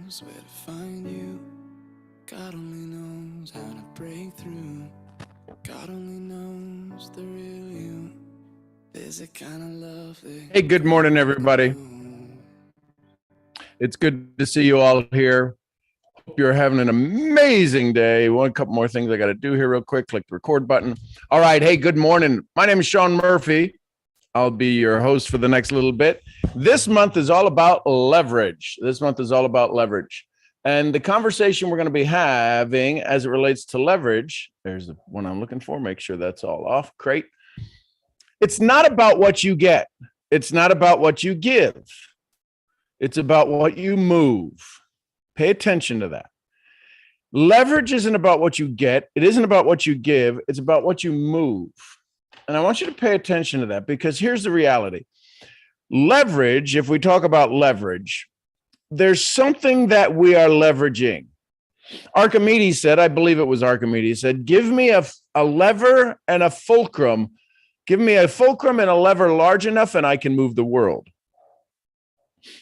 knows where to find you. God only knows how to break through. God only knows the real you. There's a kind of love that Hey, good morning, everybody. It's good to see you all here. Hope you're having an amazing day. One couple more things I got to do here real quick. Click the record button. All right. Hey, good morning. My name is Sean Murphy. I'll be your host for the next little bit. This month is all about leverage. And the conversation we're going to be having as it relates to leverage, there's the one I'm looking for. Make sure that's all off. Great. It's not about what you get. It's not about what you give. It's about what you move. Pay attention to that. Leverage isn't about what you get. It isn't about what you give. It's about what you move. And I want you to pay attention to that because here's the reality. Leverage, if we talk about leverage, there's something that we are leveraging. Archimedes said, I believe it was Archimedes, said, give me a lever and a fulcrum. Give me a fulcrum and a lever large enough and I can move the world.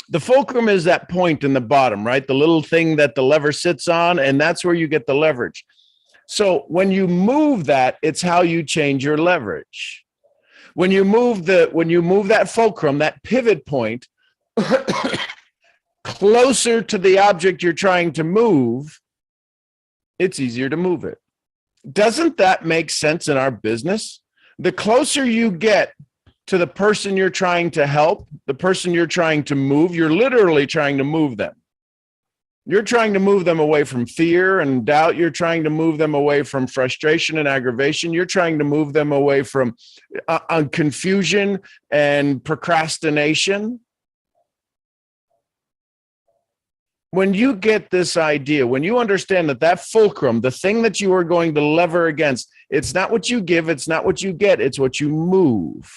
The fulcrum is that point in the bottom, right? The little thing that the lever sits on, and that's where you get the leverage. So when you move that, it's how you change your leverage. When you move that fulcrum, that pivot point, closer to the object you're trying to move, it's easier to move it. Doesn't that make sense in our business? The closer you get to the person you're trying to help, the person you're trying to move, you're literally trying to move them. You're trying to move them away from fear and doubt. You're trying to move them away from frustration and aggravation. You're trying to move them away from confusion and procrastination. When you get this idea, when you understand that fulcrum, the thing that you are going to lever against, it's not what you give, it's not what you get, it's what you move.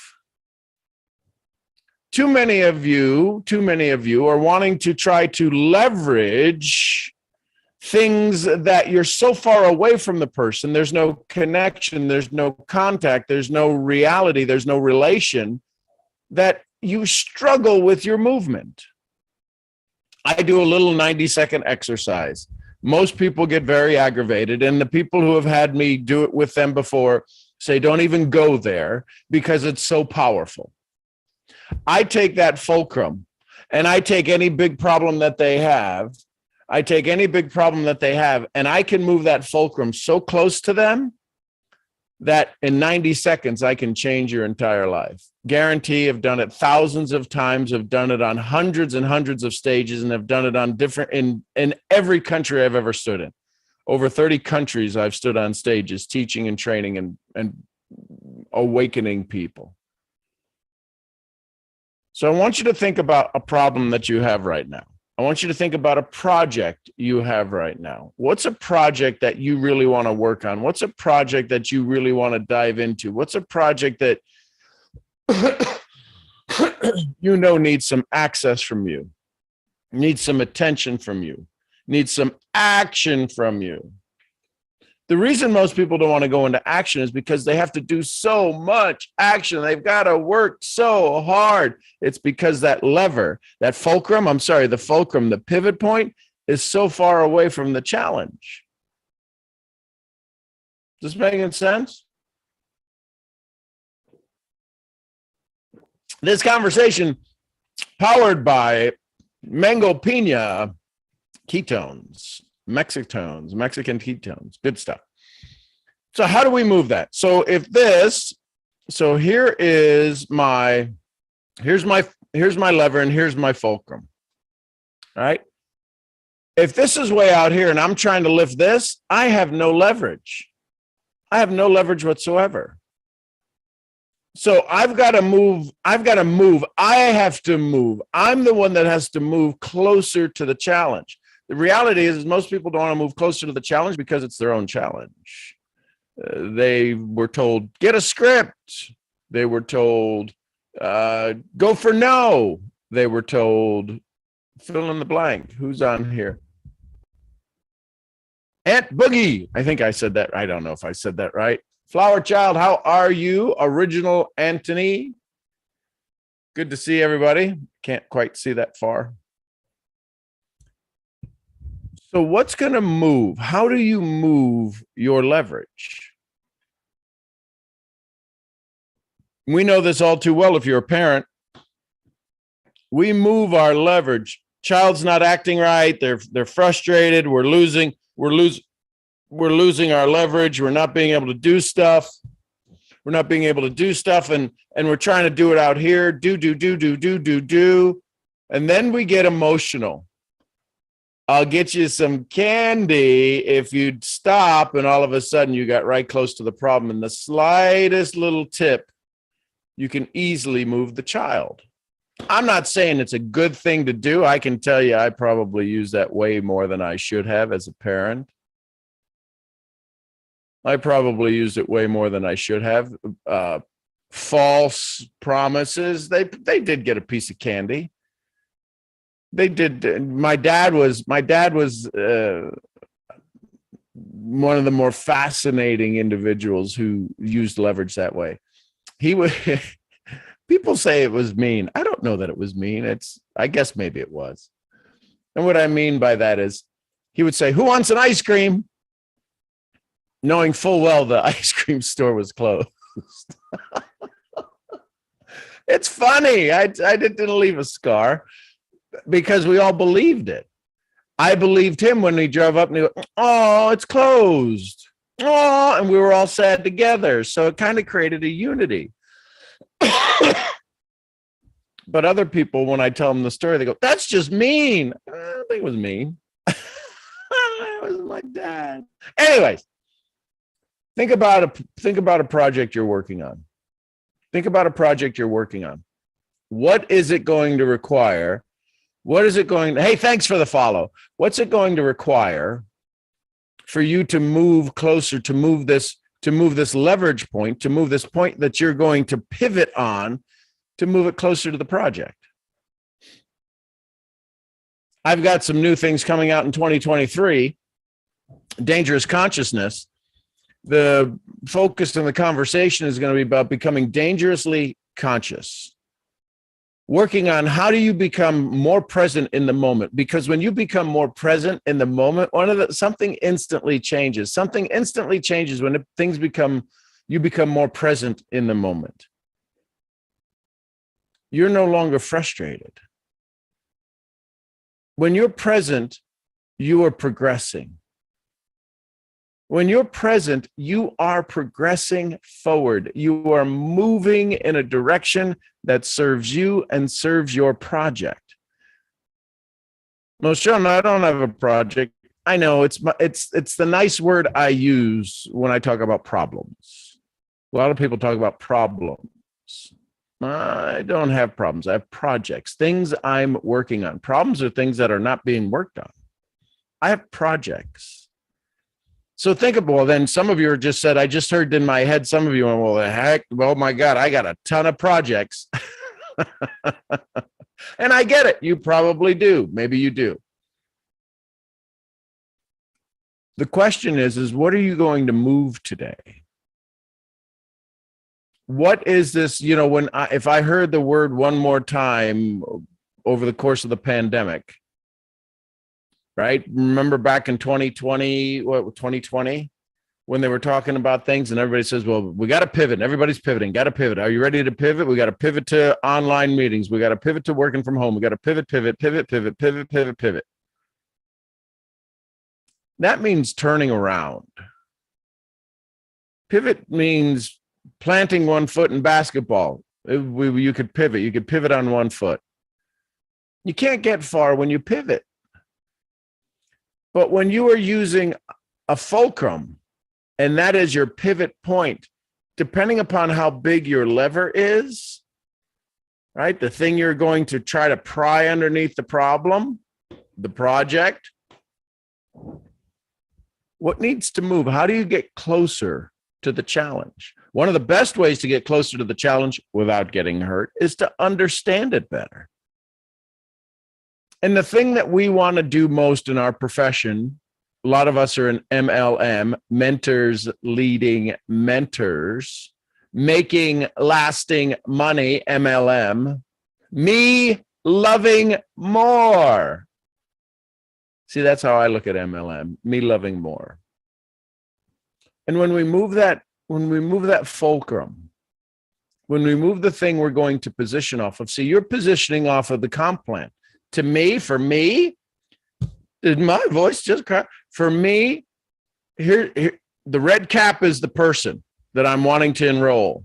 Too many of you are wanting to try to leverage things that you're so far away from the person. There's no connection, there's no contact, there's no reality, there's no relation, that you struggle with your movement. I do a little 90-second exercise. Most people get very aggravated, and the people who have had me do it with them before say, don't even go there because it's so powerful. I take that fulcrum and I take any big problem that they have. And I can move that fulcrum so close to them that in 90 seconds, I can change your entire life. Guarantee. I've done it thousands of times. I've done it on hundreds and hundreds of stages, and I've done it on in every country I've ever stood in. Over 30 countries I've stood on stages teaching and training and awakening people. So I want you to think about a problem that you have right now. I want you to think about a project you have right now. What's a project that you really want to work on? What's a project that you really want to dive into? What's a project that needs some access from you, needs some attention from you, needs some action from you? The reason most people don't want to go into action is because they have to do so much action. They've got to work so hard. It's because that lever, the fulcrum, the pivot point is so far away from the challenge. Is this making sense? This conversation powered by Mango Pina ketones. Mexican ketones, good stuff. So how do we move that? So here's my lever and here's my fulcrum. All right. If this is way out here and I'm trying to lift this, I have no leverage. I have no leverage whatsoever. So I've got to move. I have to move. I'm the one that has to move closer to the challenge. The reality is most people don't want to move closer to the challenge because it's their own challenge. They were told, get a script. They were told, go for no. They were told, fill in the blank. Who's on here? Aunt Boogie. I think I said that. I don't know if I said that right. Flower Child, how are you? Original Anthony. Good to see everybody. Can't quite see that far. So what's going to move? How do you move your leverage? We know this all too well if you're a parent. We move our leverage. Child's not acting right. They're frustrated. We're losing our leverage. We're not being able to do stuff. And we're trying to do it out here. Do. And then we get emotional. I'll get you some candy if you'd stop. And all of a sudden you got right close to the problem. And the slightest little tip, you can easily move the child. I'm not saying it's a good thing to do. I can tell you I probably use that way more than I should have as a parent. I probably used it way more than I should have. False promises. They did get a piece of candy. They did. My dad was one of the more fascinating individuals who used leverage that way. He would. People say it was mean. I don't know that it was mean. I guess maybe it was. And what I mean by that is he would say, "Who wants an ice cream?" Knowing full well the ice cream store was closed. It's funny. I didn't leave a scar because we all believed it. I believed him when he drove up and he went, "Oh, it's closed." Oh, and we were all sad together. So it kind of created a unity. But other people, when I tell them the story, they go, "That's just mean." I don't think it was mean. It was my dad. Anyways, think about a project you're working on. What is it going to require? Hey, thanks for the follow. What's it going to require for you to move closer, to move this leverage point, to move this point that you're going to pivot on, to move it closer to the project? I've got some new things coming out in 2023. Dangerous Consciousness. The focus in the conversation is going to be about becoming dangerously conscious. Working on how do you become more present in the moment? Because when you become more present in the moment, something instantly changes. Something instantly changes when you become more present in the moment. You're no longer frustrated. When you're present, you are progressing. When you're present, you are progressing forward. You are moving in a direction that serves you and serves your project. No, Sean, I don't have a project. I know it's the nice word I use when I talk about problems. A lot of people talk about problems. I don't have problems. I have projects, things I'm working on. Problems are things that are not being worked on. I have projects. So think about, then some of you just said, I just heard in my head, some of you went, well, the heck, oh my God, I got a ton of projects. And I get it. You probably do. Maybe you do. The question is what are you going to move today? What is this, if I heard the word one more time over the course of the pandemic, right? Remember back in 2020, when they were talking about things and everybody says, well, we got to pivot. And everybody's pivoting, got to pivot. Are you ready to pivot? We got to pivot to online meetings. We got to pivot to working from home. We got to pivot. That means turning around. Pivot means planting one foot in basketball. You could pivot. You could pivot on one foot. You can't get far when you pivot. But when you are using a fulcrum, and that is your pivot point, depending upon how big your lever is, right? The thing you're going to try to pry underneath the problem, the project, what needs to move? How do you get closer to the challenge? One of the best ways to get closer to the challenge without getting hurt is to understand it better. And the thing that we want to do most in our profession, a lot of us are in MLM, mentors leading mentors, making lasting money, MLM, me loving more. See, that's how I look at MLM, me loving more. And when we move that fulcrum, when we move the thing we're going to position off of, see, you're positioning off of the comp plan. To me, for me, did my voice just crack? For me, here, the red cap is the person that I'm wanting to enroll.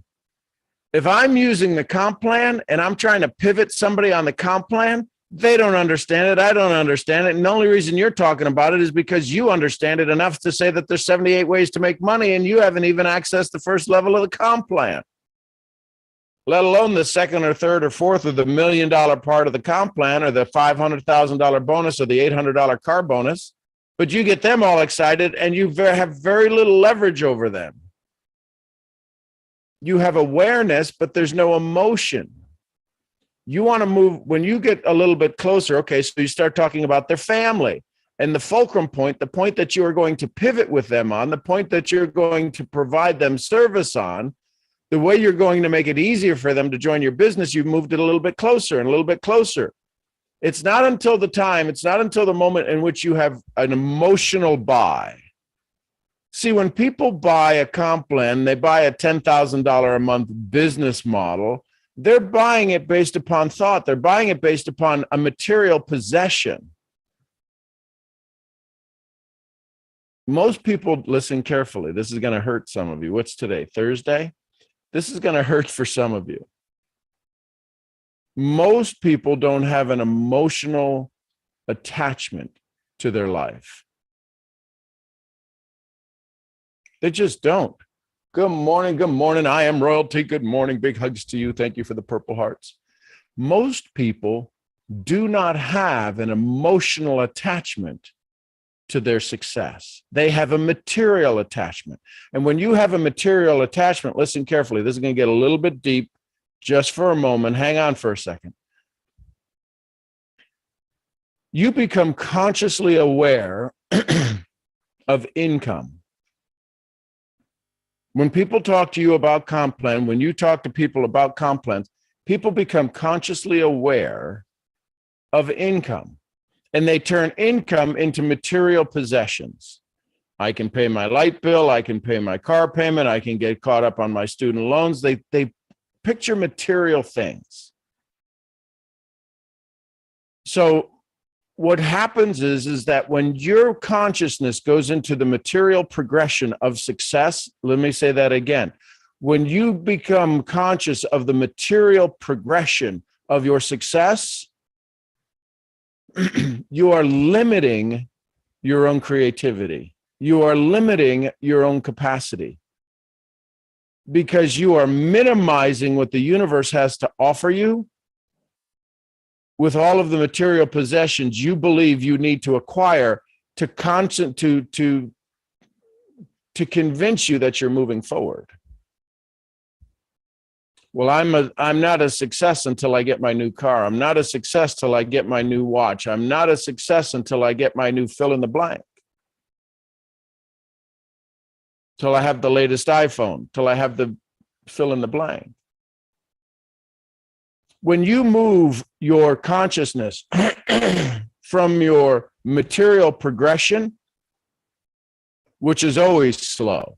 If I'm using the comp plan and I'm trying to pivot somebody on the comp plan, they don't understand it. I don't understand it. And the only reason you're talking about it is because you understand it enough to say that there's 78 ways to make money and you haven't even accessed the first level of the comp plan, let alone the second or third or fourth of the $1 million part of the comp plan or the $500,000 bonus or the $800 car bonus. But you get them all excited and you have very little leverage over them. You have awareness, but there's no emotion. You want to move when you get a little bit closer. Okay, so you start talking about their family and the fulcrum point, the point that you are going to pivot with them on, the point that you're going to provide them service on, the way you're going to make it easier for them to join your business. You've moved it a little bit closer and a little bit closer. It's not until the moment in which you have an emotional buy. See, when people buy a comp plan, they buy a $10,000 a month business model. They're buying it based upon thought. They're buying it based upon a material possession. Most people, listen carefully. This is going to hurt some of you. What's today? Thursday? This is going to hurt for some of you. Most people don't have an emotional attachment to their life. They just don't. Good morning. Good morning. I am royalty. Good morning. Big hugs to you. Thank you for the purple hearts. Most people do not have an emotional attachment to their success. They have a material attachment. And when you have a material attachment, listen carefully. This is going to get a little bit deep just for a moment. Hang on for a second. You become consciously aware of income. When people talk to you about comp plan, when you talk to people about comp plans, people become consciously aware of income, and they turn income into material possessions. I can pay my light bill. I can pay my car payment. I can get caught up on my student loans. They picture material things. So what happens is that when your consciousness goes into the material progression of success, let me say that again. When you become conscious of the material progression of your success, you are limiting your own creativity. You are limiting your own capacity because you are minimizing what the universe has to offer you with all of the material possessions you believe you need to acquire to convince you that you're moving forward. Well, I'm not a success until I get my new car. I'm not a success till I get my new watch. I'm not a success until I get my new fill in the blank. Till I have the latest iPhone, till I have the fill in the blank. When you move your consciousness from your material progression, which is always slow,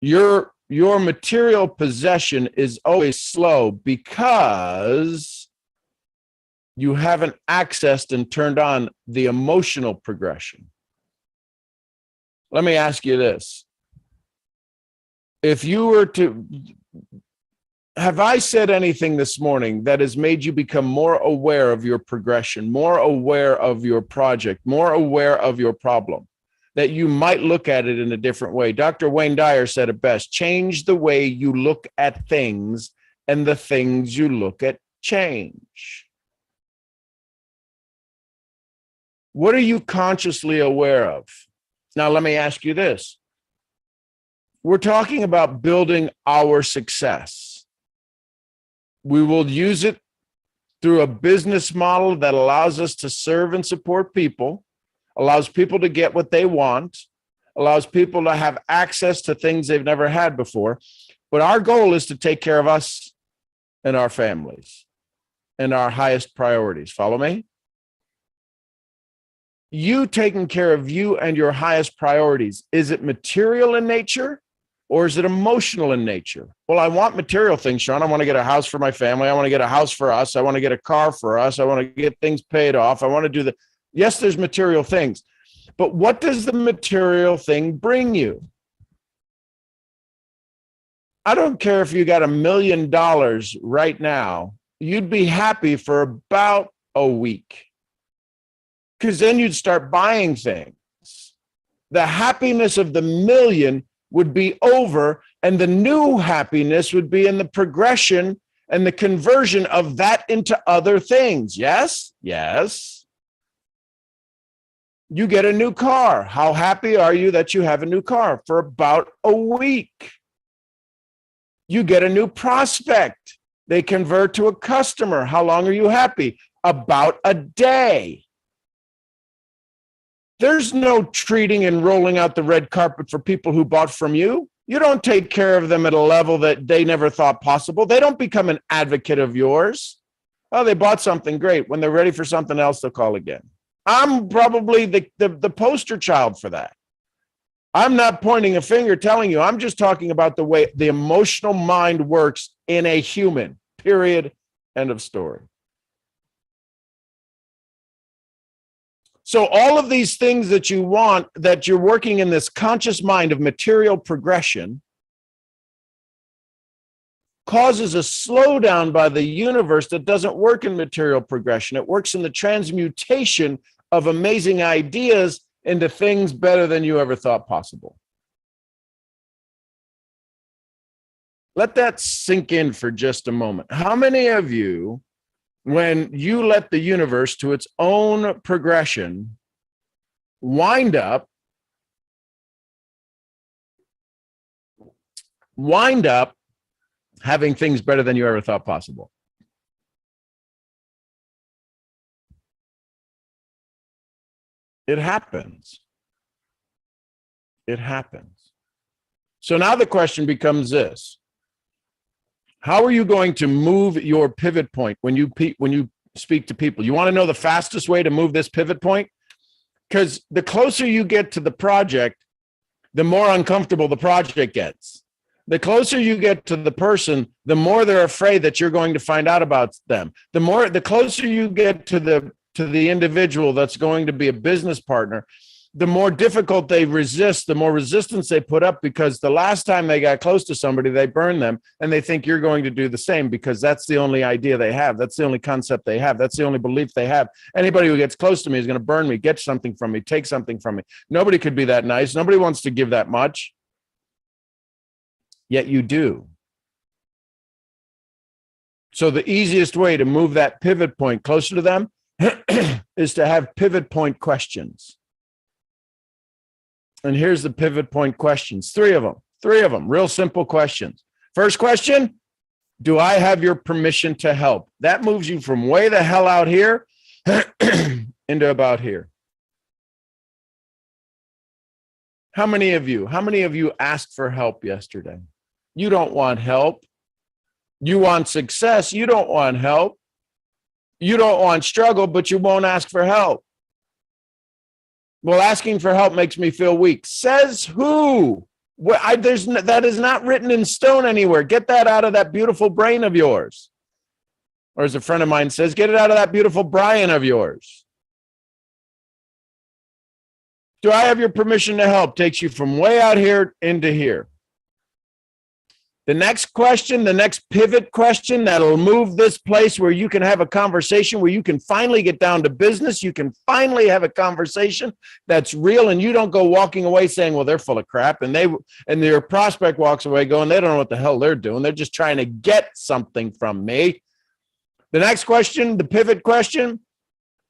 your material possession is always slow because you haven't accessed and turned on the emotional progression. Let me ask you this. If you were to, have I said anything this morning that has made you become more aware of your progression, more aware of your project, more aware of your problem, that you might look at it in a different way? Dr. Wayne Dyer said it best: change the way you look at things, and the things you look at change. What are you consciously aware of? Now, let me ask you this. We're talking about building our success. We will use it through a business model that allows us to serve and support people, allows people to get what they want, allows people to have access to things they've never had before. But our goal is to take care of us and our families and our highest priorities. Follow me? you taking care of you and your highest priorities, is it material in nature or is it emotional in nature? Well, I want material things, Sean. I want to get a house for my family. I want to get a house for us. I want to get a car for us. I want to get things paid off. I want to do the, yes, there's material things, but what does the material thing bring you? I don't care if you got $1 million right now, you'd be happy for about a week, because then you'd start buying things. The happiness of the million would be over, and the new happiness would be in the progression and the conversion of that into other things. Yes? Yes. You get a new car. How happy are you that you have a new car? For about a week. You get a new prospect. They convert to a customer. How long are you happy? About a day. There's no treating and rolling out the red carpet for people who bought from you. You don't take care of them at a level that they never thought possible. They don't become an advocate of yours. Oh, they bought something great. When they're ready for something else, they'll call again. I'm probably the poster child for that. I'm not pointing a finger telling you. I'm just talking about the way the emotional mind works in a human, period, end of story. So all of these things that you want, that you're working in this conscious mind of material progression, causes a slowdown by the universe that doesn't work in material progression. It works in the transmutation of amazing ideas into things better than you ever thought possible. Let that sink in for just a moment. How many of you, when you let the universe to its own progression, wind up having things better than you ever thought possible? It happens. It happens. So now the question becomes this: how are you going to move your pivot point when you speak to people? You want to know the fastest way to move this pivot point? Because the closer you get to the project, the more uncomfortable the project gets. The closer you get to the person, the more they're afraid that you're going to find out about them. The closer you get to the individual that's going to be a business partner, the more difficult they resist, the more resistance they put up, because the last time they got close to somebody, they burn them, and they think you're going to do the same because that's the only idea they have. That's the only concept they have. That's the only belief they have. Anybody who gets close to me is going to burn me, get something from me, take something from me. Nobody could be that nice. Nobody wants to give that much. Yet you do. So the easiest way to move that pivot point closer to them is to have pivot point questions. And here's the pivot point questions. Three of them, real simple questions. First question: do I have your permission to help? That moves you from way the hell out here into about here. How many of you asked for help yesterday? You don't want help. You want success. You don't want help. You don't want struggle, but you won't ask for help. Well, asking for help makes me feel weak. Says who? That is not written in stone anywhere. Get that out of that beautiful brain of yours. Or as a friend of mine says, get it out of that beautiful Brian of yours. Do I have your permission to help? Takes you from way out here into here. The next question, the next pivot question that'll move this place where you can have a conversation, where you can finally get down to business. You can finally have a conversation that's real, and you don't go walking away saying, well, they're full of crap. And your prospect walks away going, they don't know what the hell they're doing. They're just trying to get something from me. The next question, the pivot question: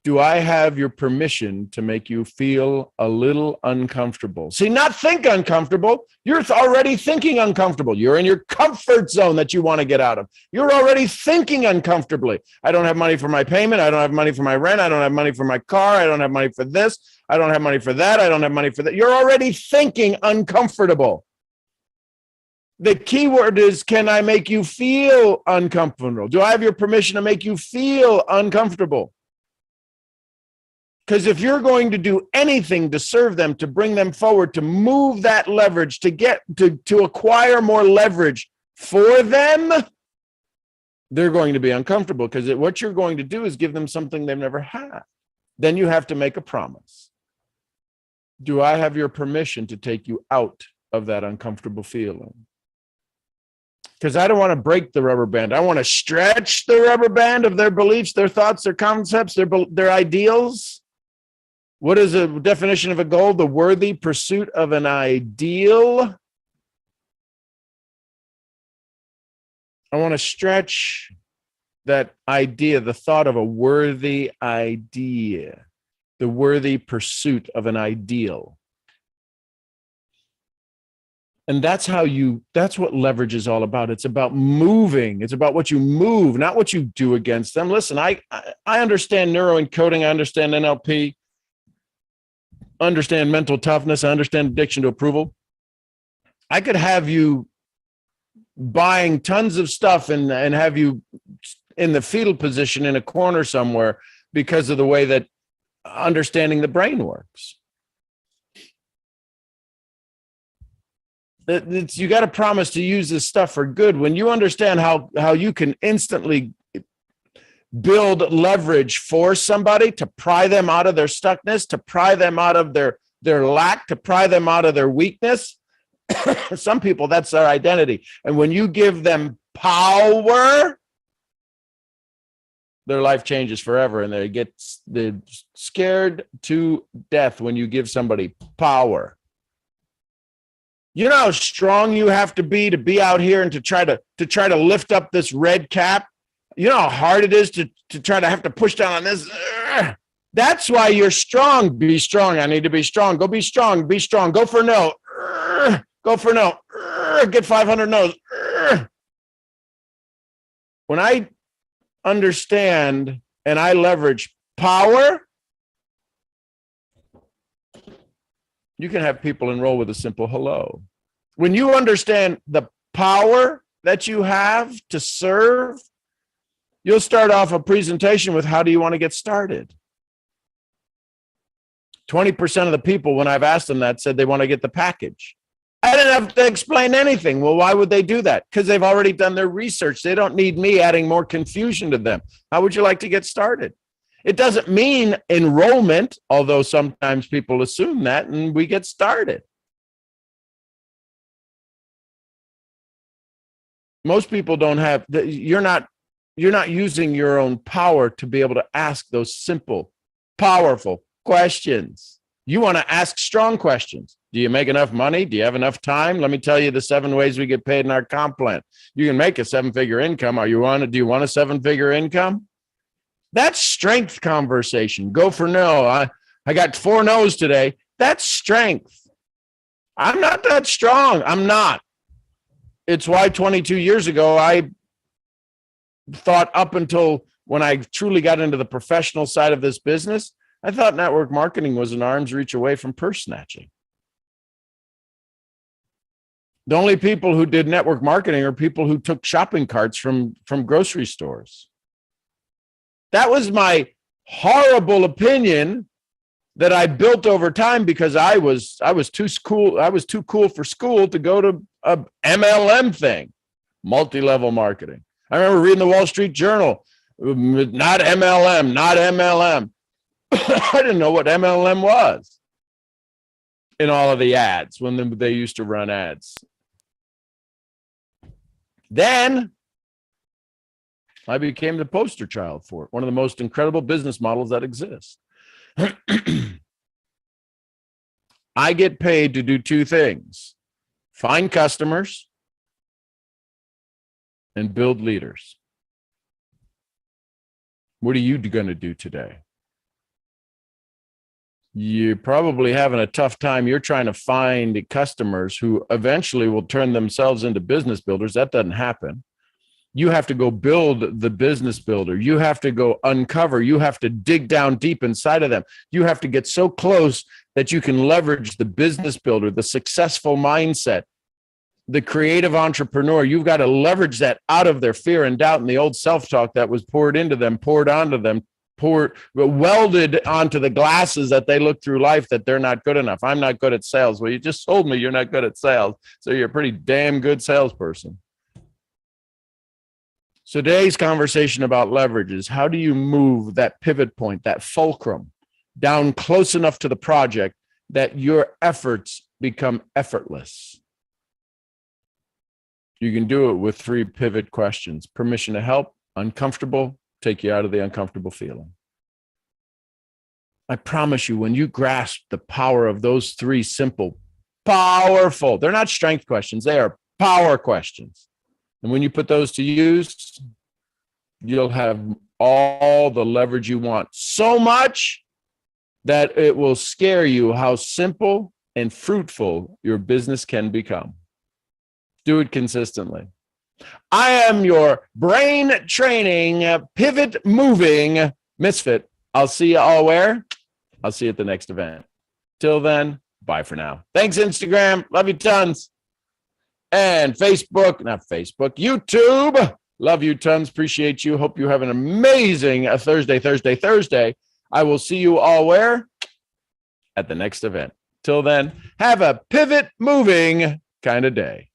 do I have your permission to make you feel a little uncomfortable? See, not think uncomfortable. You're already thinking uncomfortable. You're in your comfort zone that you want to get out of. You're already thinking uncomfortably. I don't have money for my payment. I don't have money for my rent. I don't have money for my car. I don't have money for this. I don't have money for that. I don't have money for that. You're already thinking uncomfortable. The key word is, can I make you feel uncomfortable? Do I have your permission to make you feel uncomfortable? Because if you're going to do anything to serve them, to bring them forward, to move that leverage, to get to acquire more leverage for them, they're going to be uncomfortable, because what you're going to do is give them something they've never had. Then you have to make a promise. Do I have your permission to take you out of that uncomfortable feeling? Because I don't want to break the rubber band. I want to stretch the rubber band of their beliefs, their thoughts, their concepts, their ideals. What is a definition of a goal? The worthy pursuit of an ideal. I want to stretch that idea, the thought of a worthy idea, the worthy pursuit of an ideal. And that's what leverage is all about. It's about moving. It's about what you move, not what you do against them. Listen, I understand neuroencoding. I understand NLP. Understand mental toughness. I understand addiction to approval. I could have you buying tons of stuff and have you in the fetal position in a corner somewhere because of the way that understanding the brain works. You got to promise to use this stuff for good. When you understand how you can instantly build leverage for somebody, to pry them out of their stuckness, to pry them out of their lack, to pry them out of their weakness. Some people, that's their identity. And when you give them power, their life changes forever, and they're scared to death when you give somebody power. You know how strong you have to be out here and to try to lift up this red cap. You know how hard it is to try to have to push down on this. That's why you're strong. Be strong. I need to be strong. Go be strong. Be strong. Go for no. Go for no. Get 500 no's. When I understand and I leverage power, you can have people enroll with a simple hello. When you understand the power that you have to serve, you'll start off a presentation with, how do you want to get started? 20% of the people, when I've asked them that, said they want to get the package. I didn't have to explain anything. Well, why would they do that? Because they've already done their research. They don't need me adding more confusion to them. How would you like to get started? It doesn't mean enrollment, although sometimes people assume that, and we get started. Most people don't have, you're not using your own power to be able to ask those simple, powerful questions. You want to ask strong questions. Do you make enough money? Do you have enough time? Let me tell you the 7 ways we get paid in our comp plan. You can make a 7-figure income. Do you want a 7-figure income? That's strength conversation. Go for no. I got 4 no's today. That's strength. I'm not that strong. I'm not. It's why 22 years ago, I thought, up until when I truly got into the professional side of this business, I thought network marketing was an arm's reach away from purse snatching. The only people who did network marketing are people who took shopping carts from grocery stores. That was my horrible opinion that I built over time, because I was too cool. I was too cool for school to go to a MLM thing, multi-level marketing. I remember reading the Wall Street Journal, not MLM, not MLM. I didn't know what MLM was in all of the ads when they used to run ads. Then I became the poster child for it, one of the most incredible business models that exists. I get paid to do 2 things: find customers and build leaders. What are you going to do today? You're probably having a tough time. You're trying to find customers who eventually will turn themselves into business builders. That doesn't happen. You have to go build the business builder. You have to go uncover. You have to dig down deep inside of them. You have to get so close that you can leverage the business builder, the successful mindset, the creative entrepreneur. You've got to leverage that out of their fear and doubt and the old self-talk that was poured into them, poured onto them welded onto the glasses that they look through life that they're not good enough. I'm not good at sales. Well, you just told me you're not good at sales. So you're a pretty damn good salesperson. So today's conversation about leverage is how do you move that pivot point, that fulcrum, down close enough to the project that your efforts become effortless. You can do it with 3 pivot questions: permission to help, uncomfortable, take you out of the uncomfortable feeling. I promise you, when you grasp the power of those 3 simple, powerful, they're not strength questions, they are power questions. And when you put those to use, you'll have all the leverage you want. So much that it will scare you how simple and fruitful your business can become. Do it consistently. I am your brain training, pivot moving misfit. I'll see you all where? I'll see you at the next event. Till then, bye for now. Thanks, Instagram. Love you tons. And Facebook, YouTube. Love you tons. Appreciate you. Hope you have an amazing Thursday. I will see you all where? At the next event. Till then, have a pivot moving kind of day.